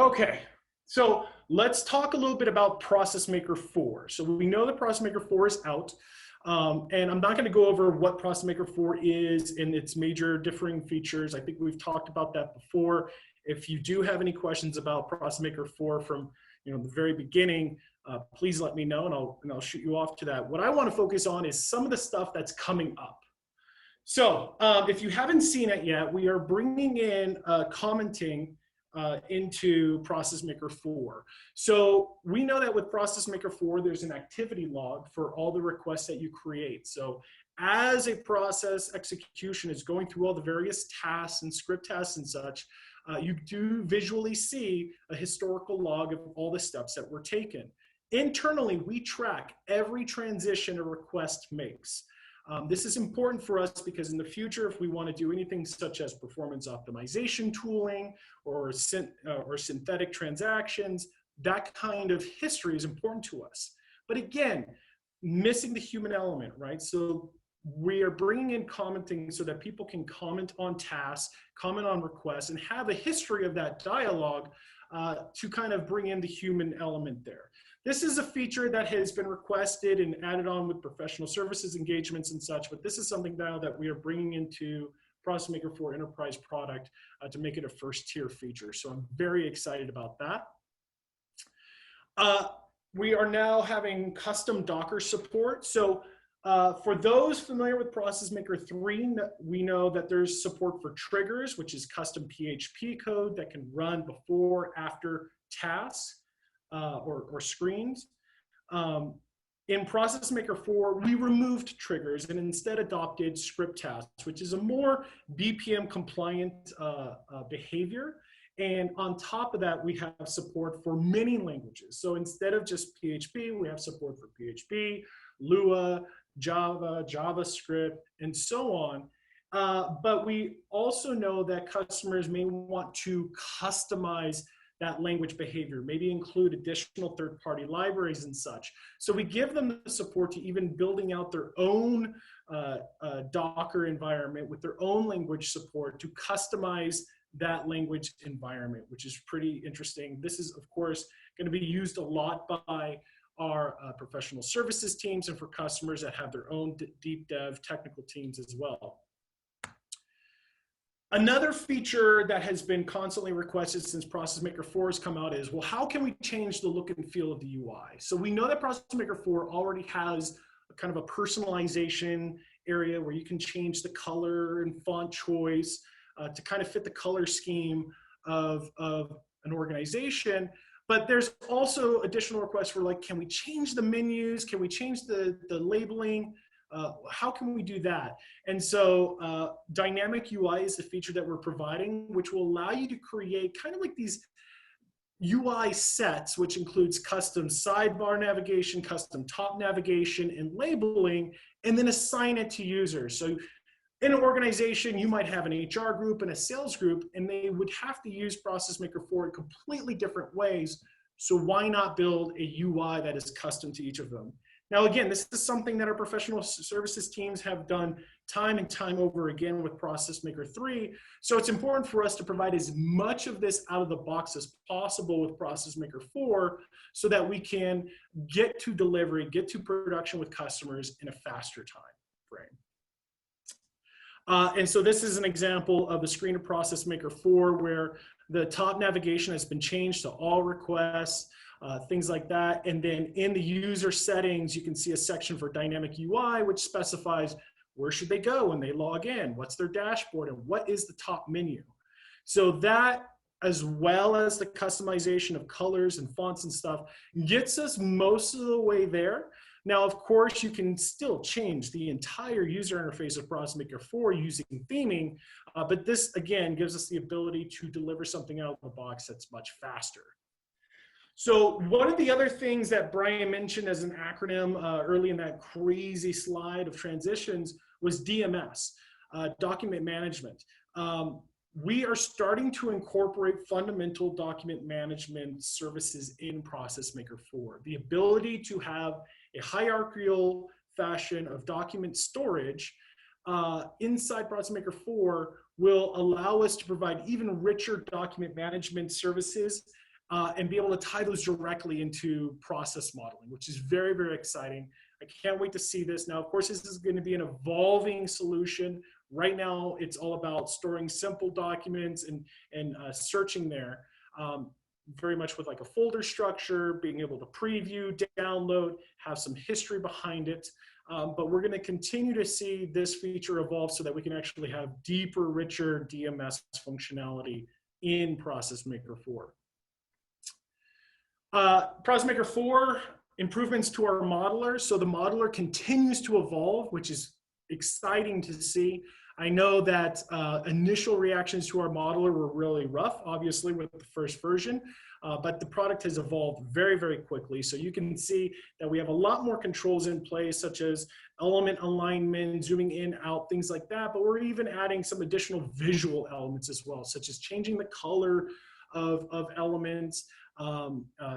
Okay, so let's talk a little bit about ProcessMaker 4. So we know that ProcessMaker 4 is out, and I'm not going to go over what ProcessMaker 4 is and its major differing features. I think we've talked about that before. If you do have any questions about ProcessMaker 4 from the very beginning, please let me know, and I'll shoot you off to that. What I want to focus on is some of the stuff that's coming up. So if you haven't seen it yet, we are bringing in commenting into ProcessMaker 4. So we know that with ProcessMaker 4, there's an activity log for all the requests that you create. So as a process execution is going through all the various tasks and script tasks and such, you do visually see a historical log of all the steps that were taken. Internally, we track every transition a request makes. This is important for us because in the future, if we want to do anything such as performance optimization tooling or synthetic transactions, that kind of history is important to us. But again, missing the human element, right? So we are bringing in commenting so that people can comment on tasks, comment on requests, and have a history of that dialogue to kind of bring in the human element there. This is a feature that has been requested and added on with professional services engagements and such, but this is something now that we are bringing into ProcessMaker 4 Enterprise product to make it a first-tier feature. So I'm very excited about that. We are now having custom Docker support. So for those familiar with ProcessMaker 3, we know that there's support for triggers, which is custom PHP code that can run before, after tasks. Or screens. In ProcessMaker 4, we removed triggers and instead adopted script tasks, which is a more BPM compliant behavior. And on top of that, we have support for many languages. So instead of just PHP, we have support for PHP, Lua, Java, JavaScript, and so on. But we also know that customers may want to customize that language behavior, maybe include additional third-party libraries and such. So we give them the support to even building out their own Docker environment with their own language support to customize that language environment, which is pretty interesting. This is, of course, going to be used a lot by our professional services teams and for customers that have their own deep dev technical teams as well. Another feature that has been constantly requested since ProcessMaker 4 has come out is, well, how can we change the look and feel of the UI? So we know that ProcessMaker 4 already has a kind of a personalization area where you can change the color and font choice to kind of fit the color scheme of an organization. But there's also additional requests for, like, can we change the menus? Can we change the labeling? How can we do that? And so dynamic UI is the feature that we're providing, which will allow you to create kind of like these UI sets, which includes custom sidebar navigation, custom top navigation, and labeling, and then assign it to users. So in an organization, you might have an HR group and a sales group, and they would have to use ProcessMaker 4 in completely different ways. So why not build a UI that is custom to each of them? Now, again, this is something that our professional services teams have done time and time over again with ProcessMaker 3. So it's important for us to provide as much of this out of the box as possible with ProcessMaker 4 so that we can get to delivery, get to production with customers in a faster time frame. And so this is an example of the screen of ProcessMaker 4 where the top navigation has been changed to all requests. Things like that. And then in the user settings, you can see a section for dynamic UI, which specifies where should they go when they log in, what's their dashboard, and what is the top menu. So that, as well as the customization of colors and fonts and stuff, gets us most of the way there. Now, of course, you can still change the entire user interface of ProcessMaker 4 using theming, but this, again, gives us the ability to deliver something out of the box that's much faster. So one of the other things that Brian mentioned as an acronym early in that crazy slide of transitions was DMS, document management. We are starting to incorporate fundamental document management services in ProcessMaker 4. The ability to have a hierarchical fashion of document storage inside ProcessMaker 4 will allow us to provide even richer document management services and be able to tie those directly into process modeling, which is very, very exciting. I can't wait to see this. Now, of course, this is going to be an evolving solution. Right now, it's all about storing simple documents and searching there, very much with like a folder structure, being able to preview, download, have some history behind it. But we're going to continue to see this feature evolve so that we can actually have deeper, richer DMS functionality in ProcessMaker 4. ProcessMaker 4, improvements to our modeler. So the modeler continues to evolve, which is exciting to see. I know that initial reactions to our modeler were really rough, obviously, with the first version, but the product has evolved very, very quickly. So you can see that we have a lot more controls in place, such as element alignment, zooming in, out, things like that. But we're even adding some additional visual elements as well, such as changing the color of elements,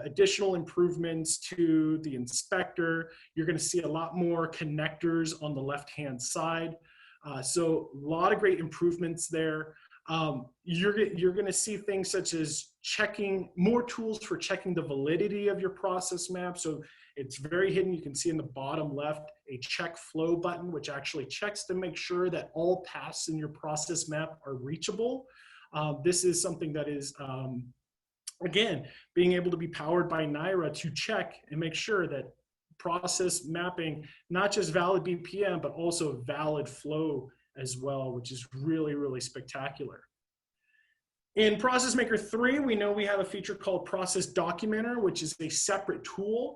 additional improvements to the inspector. You're going to see a lot more connectors on the left-hand side. So a lot of great improvements there. You're going to see things such as more tools for checking the validity of your process map. So it's very hidden. You can see in the bottom left a check flow button, which actually checks to make sure that all paths in your process map are reachable. This is something that is, again, being able to be powered by Naira to check and make sure that process mapping, not just valid BPM, but also valid flow as well, which is really, really spectacular. In ProcessMaker 3, we know we have a feature called Process Documenter, which is a separate tool.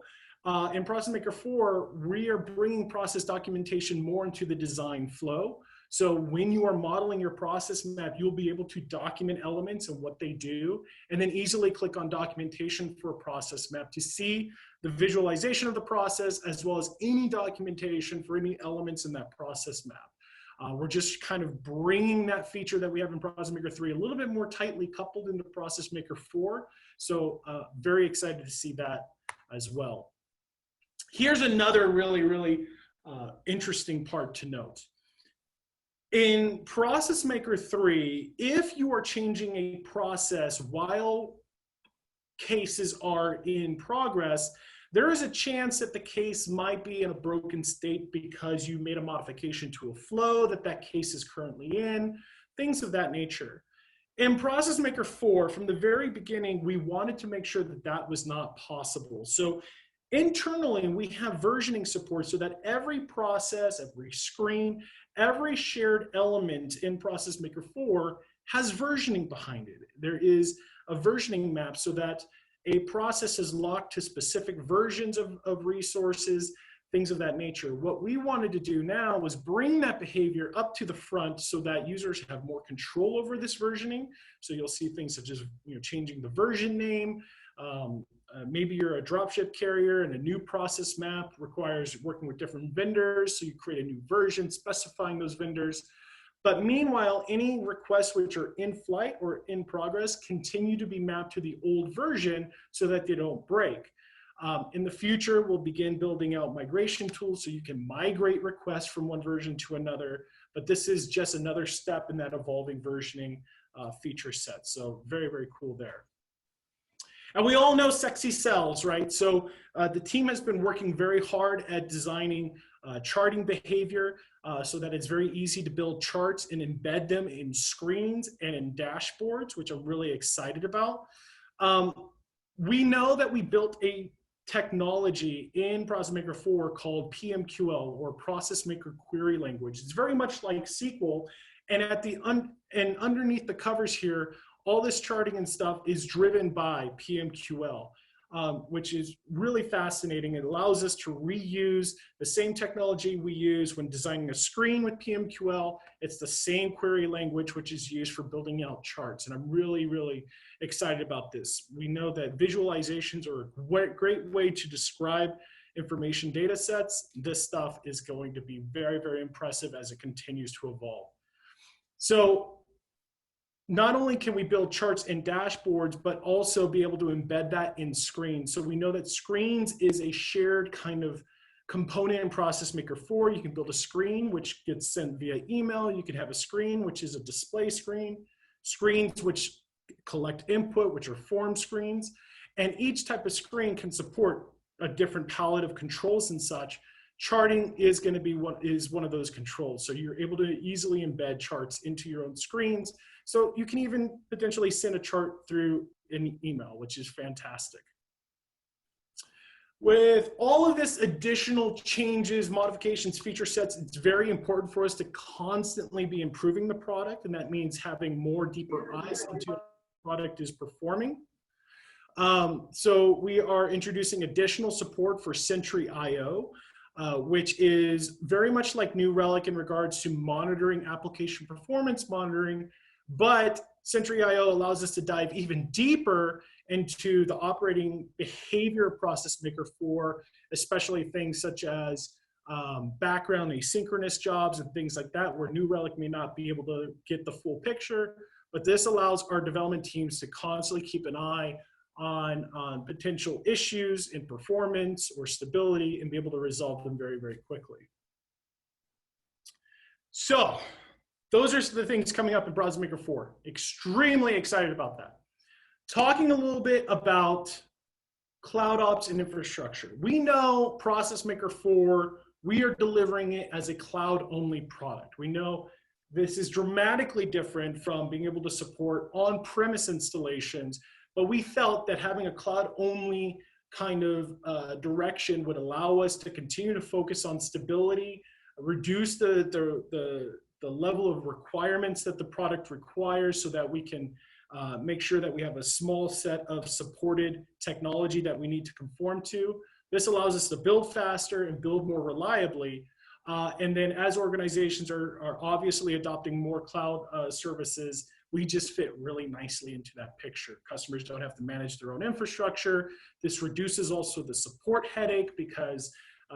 In ProcessMaker 4, we are bringing process documentation more into the design flow. So when you are modeling your process map, you'll be able to document elements and what they do, and then easily click on documentation for a process map to see the visualization of the process, as well as any documentation for any elements in that process map. We're just kind of bringing that feature that we have in ProcessMaker 3 a little bit more tightly coupled into ProcessMaker 4. So very excited to see that as well. Here's another really, really interesting part to note. In ProcessMaker 3, if you are changing a process while cases are in progress, there is a chance that the case might be in a broken state because you made a modification to a flow that case is currently in, things of that nature. In ProcessMaker 4, from the very beginning, we wanted to make sure that that was not possible. So internally, we have versioning support so that every process, every screen, every shared element in ProcessMaker 4 has versioning behind it. There is a versioning map so that a process is locked to specific versions of resources, things of that nature. What we wanted to do now was bring that behavior up to the front so that users have more control over this versioning. So you'll see things such as changing the version name. Maybe you're a dropship carrier and a new process map requires working with different vendors. So you create a new version specifying those vendors. But meanwhile, any requests which are in flight or in progress continue to be mapped to the old version so that they don't break. In the future, we'll begin building out migration tools so you can migrate requests from one version to another. But this is just another step in that evolving versioning feature set. So very, very cool there. And we all know sexy cells, right? So the team has been working very hard at designing charting behavior so that it's very easy to build charts and embed them in screens and in dashboards, which I'm really excited about. We know that we built a technology in ProcessMaker 4 called Pmql, or ProcessMaker Query Language. It's very much like SQL, and and underneath the covers here, all this charting and stuff is driven by Pmql, which is really fascinating. It allows us to reuse the same technology we use when designing a screen with Pmql. It's the same query language which is used for building out charts. And I'm really, really excited about this. We know that visualizations are a great way to describe information data sets. This stuff is going to be very, very impressive as it continues to evolve. So not only can we build charts and dashboards, but also be able to embed that in screens. So we know that screens is a shared kind of component in ProcessMaker 4. You can build a screen which gets sent via email. You could have a screen which is a display screen. Screens which collect input, which are form screens. And each type of screen can support a different palette of controls and such. Charting is going to be one of those controls. So you're able to easily embed charts into your own screens. So you can even potentially send a chart through an email, which is fantastic. With all of this additional changes, modifications, feature sets, it's very important for us to constantly be improving the product. And that means having more deeper eyes into how the product is performing. So we are introducing additional support for Sentry IO, which is very much like New Relic in regards to monitoring application performance monitoring, but Sentry IO allows us to dive even deeper into the operating behavior of ProcessMaker 4, especially things such as background asynchronous jobs and things like that, where New Relic may not be able to get the full picture. But this allows our development teams to constantly keep an eye on potential issues in performance or stability and be able to resolve them very, very quickly. So those are the things coming up in ProcessMaker 4. Extremely excited about that. Talking a little bit about cloud ops and infrastructure. We know ProcessMaker 4, we are delivering it as a cloud-only product. We know this is dramatically different from being able to support on-premise installations, but we felt that having a cloud-only kind of direction would allow us to continue to focus on stability, reduce the level of requirements that the product requires so that we can make sure that we have a small set of supported technology that we need to conform to. This allows us to build faster and build more reliably. And then as organizations are obviously adopting more cloud services, we just fit really nicely into that picture. Customers don't have to manage their own infrastructure. This reduces also the support headache because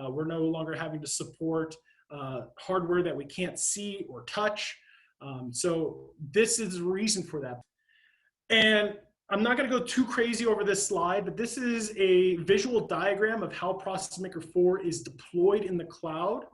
we're no longer having to support hardware that we can't see or touch. So this is the reason for that. And I'm not going to go too crazy over this slide, but this is a visual diagram of how ProcessMaker 4 is deployed in the cloud.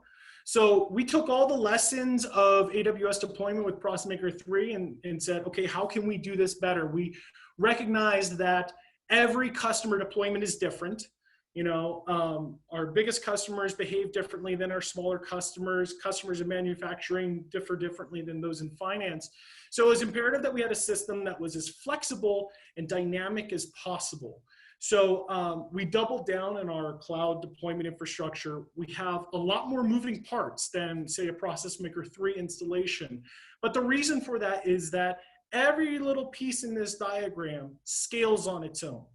So we took all the lessons of AWS deployment with ProcessMaker 3 and said, okay, how can we do this better? We recognized that every customer deployment is different. You know, our biggest customers behave differently than our smaller customers. Customers in manufacturing differ differently than those in finance. So it was imperative that we had a system that was as flexible and dynamic as possible. So we doubled down on our cloud deployment infrastructure. We have a lot more moving parts than, say, a ProcessMaker 3 installation. But the reason for that is that every little piece in this diagram scales on its own.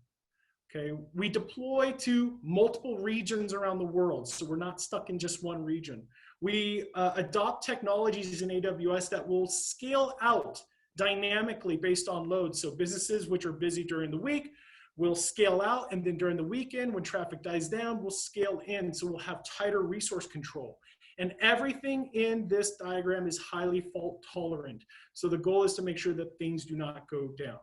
Okay, we deploy to multiple regions around the world, so we're not stuck in just one region. We adopt technologies in AWS that will scale out dynamically based on load. So businesses which are busy during the week will scale out, and then during the weekend when traffic dies down, we'll scale in, so we'll have tighter resource control. And everything in this diagram is highly fault tolerant. So the goal is to make sure that things do not go down.